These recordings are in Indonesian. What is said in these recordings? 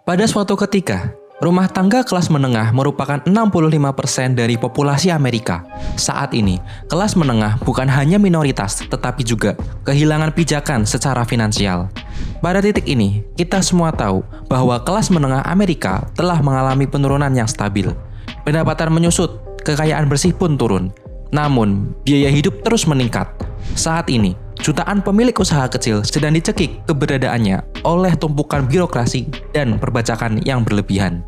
Pada suatu ketika, rumah tangga kelas menengah merupakan 65% dari populasi Amerika. Saat ini, kelas menengah bukan hanya minoritas, tetapi juga kehilangan pijakan secara finansial. Pada titik ini, kita semua tahu bahwa kelas menengah Amerika telah mengalami penurunan yang stabil. Pendapatan menyusut, kekayaan bersih pun turun. Namun, biaya hidup terus meningkat. Saat ini, jutaan pemilik usaha kecil sedang dicekik keberadaannya oleh tumpukan birokrasi dan perbajakan yang berlebihan.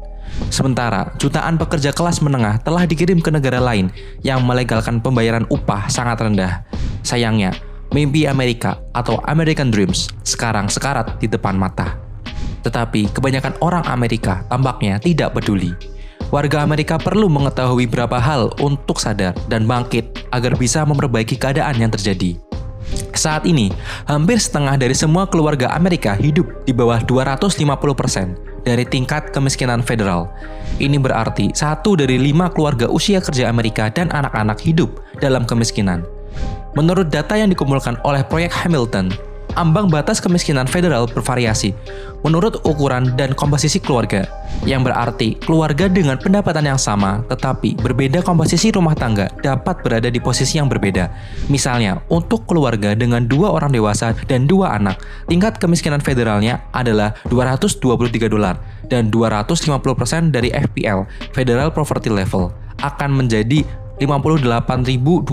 Sementara, jutaan pekerja kelas menengah telah dikirim ke negara lain yang melegalkan pembayaran upah sangat rendah. Sayangnya, mimpi Amerika atau American Dreams sekarang sekarat di depan mata. Tetapi, kebanyakan orang Amerika tampaknya tidak peduli. Warga Amerika perlu mengetahui beberapa hal untuk sadar dan bangkit agar bisa memperbaiki keadaan yang terjadi. Saat ini, hampir setengah dari semua keluarga Amerika hidup di bawah 250% dari tingkat kemiskinan federal. Ini berarti 1 dari 5 keluarga usia kerja Amerika dan anak-anak hidup dalam kemiskinan. Menurut data yang dikumpulkan oleh proyek Hamilton, ambang batas kemiskinan federal bervariasi menurut ukuran dan komposisi keluarga, yang berarti keluarga dengan pendapatan yang sama tetapi berbeda komposisi rumah tangga dapat berada di posisi yang berbeda. Misalnya, untuk keluarga dengan 2 orang dewasa dan 2 anak, tingkat kemiskinan federalnya adalah $223 dan 250% dari FPL, Federal Poverty Level, akan menjadi $58.208.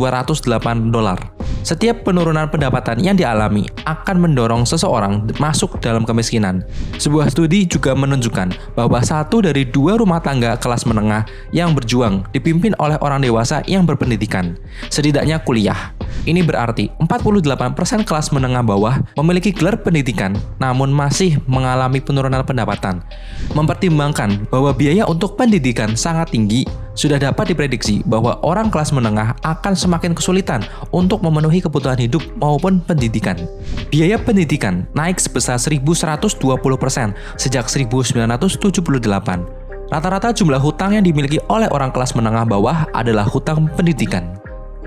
Setiap penurunan pendapatan yang dialami akan mendorong seseorang masuk dalam kemiskinan. Sebuah studi juga menunjukkan bahwa 1 dari 2 rumah tangga kelas menengah yang berjuang dipimpin oleh orang dewasa yang berpendidikan, setidaknya kuliah. Ini berarti 48% kelas menengah bawah memiliki gelar pendidikan namun masih mengalami penurunan pendapatan. Mempertimbangkan bahwa biaya untuk pendidikan sangat tinggi, sudah dapat diprediksi bahwa orang kelas menengah akan semakin kesulitan untuk memenuhi kebutuhan hidup maupun pendidikan. Biaya pendidikan naik sebesar 1.120% sejak 1978. Rata-rata jumlah hutang yang dimiliki oleh orang kelas menengah bawah adalah hutang pendidikan.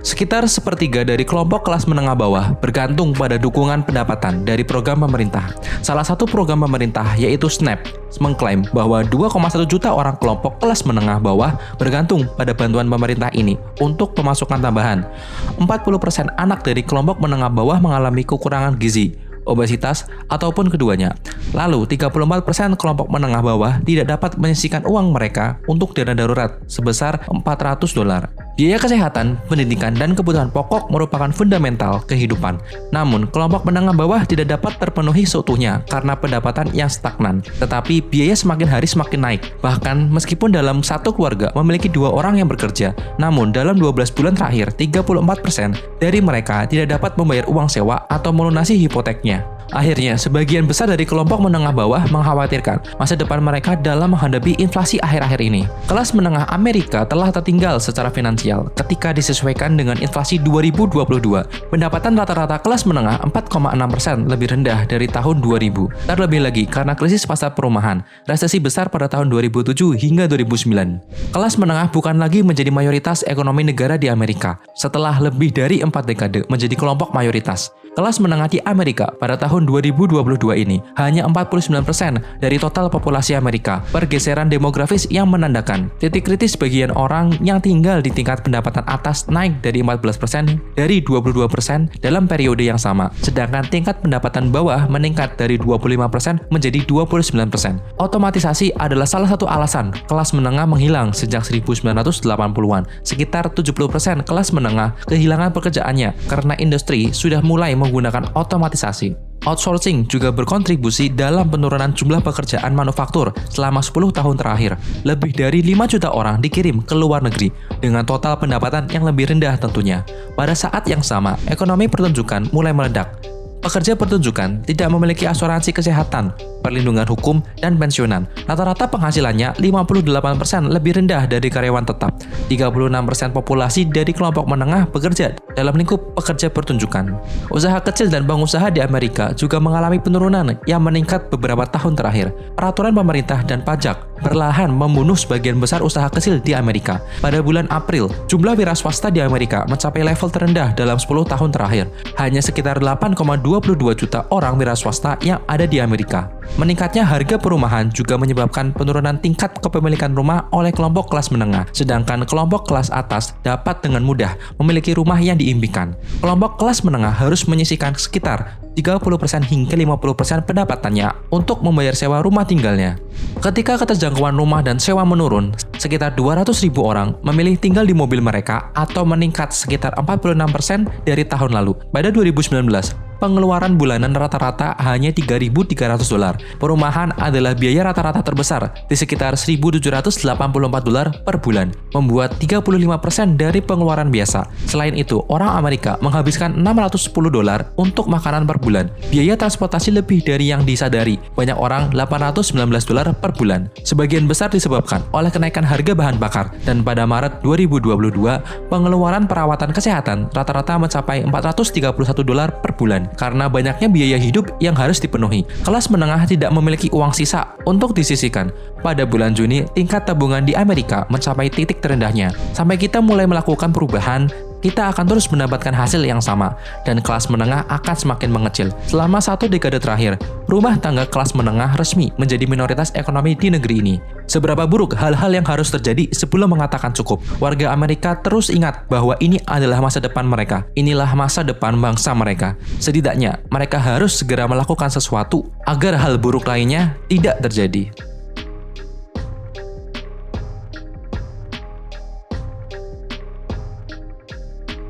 Sekitar sepertiga dari kelompok kelas menengah bawah bergantung pada dukungan pendapatan dari program pemerintah. Salah satu program pemerintah yaitu SNAP mengklaim bahwa 2,1 juta orang kelompok kelas menengah bawah bergantung pada bantuan pemerintah ini untuk pemasukan tambahan. 40% anak dari kelompok menengah bawah mengalami kekurangan gizi, obesitas, ataupun keduanya. Lalu, 34% kelompok menengah bawah tidak dapat menyisihkan uang mereka untuk dana darurat sebesar $400. Biaya kesehatan, pendidikan, dan kebutuhan pokok merupakan fundamental kehidupan. Namun, kelompok menengah bawah tidak dapat terpenuhi seutuhnya karena pendapatan yang stagnan. Tetapi, biaya semakin hari semakin naik. Bahkan, meskipun dalam satu keluarga memiliki 2 orang yang bekerja, namun dalam 12 bulan terakhir, 34% dari mereka tidak dapat membayar uang sewa atau melunasi hipoteknya. Akhirnya, sebagian besar dari kelompok menengah bawah mengkhawatirkan masa depan mereka dalam menghadapi inflasi akhir-akhir ini. Kelas menengah Amerika telah tertinggal secara finansial ketika disesuaikan dengan inflasi 2022. Pendapatan rata-rata kelas menengah 4,6% lebih rendah dari tahun 2000. Terlebih lagi karena krisis pasar perumahan, resesi besar pada tahun 2007 hingga 2009. Kelas menengah bukan lagi menjadi mayoritas ekonomi negara di Amerika setelah lebih dari 4 dekade menjadi kelompok mayoritas. Kelas menengah di Amerika pada tahun 2022 ini hanya 49% dari total populasi Amerika. Pergeseran demografis yang menandakan titik kritis bagian orang yang tinggal di tingkat pendapatan atas naik dari 14% dari 22% dalam periode yang sama, sedangkan tingkat pendapatan bawah meningkat dari 25% menjadi 29%. Otomatisasi adalah salah satu alasan kelas menengah menghilang sejak 1980-an. Sekitar 70% kelas menengah kehilangan pekerjaannya karena industri sudah mulai menggunakan otomatisasi. Outsourcing juga berkontribusi dalam penurunan jumlah pekerjaan manufaktur selama 10 tahun terakhir. Lebih dari 5 juta orang dikirim ke luar negeri dengan total pendapatan yang lebih rendah tentunya. Pada saat yang sama, ekonomi pertunjukan mulai meledak. Pekerja pertunjukan tidak memiliki asuransi kesehatan, perlindungan hukum, dan pensiunan. Rata-rata penghasilannya 58% lebih rendah dari karyawan tetap. 36% populasi dari kelompok menengah bekerja dalam lingkup pekerja pertunjukan. Usaha kecil dan pengusaha di Amerika juga mengalami penurunan yang meningkat beberapa tahun terakhir. Peraturan pemerintah dan pajak perlahan membunuh sebagian besar usaha kecil di Amerika. Pada bulan April, jumlah wira swasta di Amerika mencapai level terendah dalam 10 tahun terakhir. Hanya sekitar 8,22 juta orang wira swasta yang ada di Amerika. Meningkatnya harga perumahan juga menyebabkan penurunan tingkat kepemilikan rumah oleh kelompok kelas menengah, sedangkan kelompok kelas atas dapat dengan mudah memiliki rumah yang diimpikan. Kelompok kelas menengah harus menyisihkan sekitar 30% hingga 50% pendapatannya untuk membayar sewa rumah tinggalnya. Ketika keterjangkauan rumah dan sewa menurun, sekitar 200.000 orang memilih tinggal di mobil mereka atau meningkat sekitar 46% dari tahun lalu. Pada 2019, pengeluaran bulanan rata-rata hanya $3.300. Perumahan adalah biaya rata-rata terbesar di sekitar $1.784 per bulan, membuat 35% dari pengeluaran biasa. Selain itu, orang Amerika menghabiskan $610 untuk makanan per bulan. Biaya transportasi lebih dari yang disadari, banyak orang $819 per bulan. Sebagian besar disebabkan oleh kenaikan harga bahan bakar, dan pada Maret 2022, pengeluaran perawatan kesehatan rata-rata mencapai $431 per bulan. Karena banyaknya biaya hidup yang harus dipenuhi, kelas menengah tidak memiliki uang sisa untuk disisihkan. Pada bulan Juni, tingkat tabungan di Amerika mencapai titik terendahnya. Sampai kita mulai melakukan perubahan, kita akan terus mendapatkan hasil yang sama, dan kelas menengah akan semakin mengecil. Selama 1 dekade terakhir, rumah tangga kelas menengah resmi menjadi minoritas ekonomi di negeri ini. Seberapa buruk hal-hal yang harus terjadi sebelum mengatakan cukup? Warga Amerika terus ingat bahwa ini adalah masa depan mereka. Inilah masa depan bangsa mereka. Setidaknya, mereka harus segera melakukan sesuatu agar hal buruk lainnya tidak terjadi.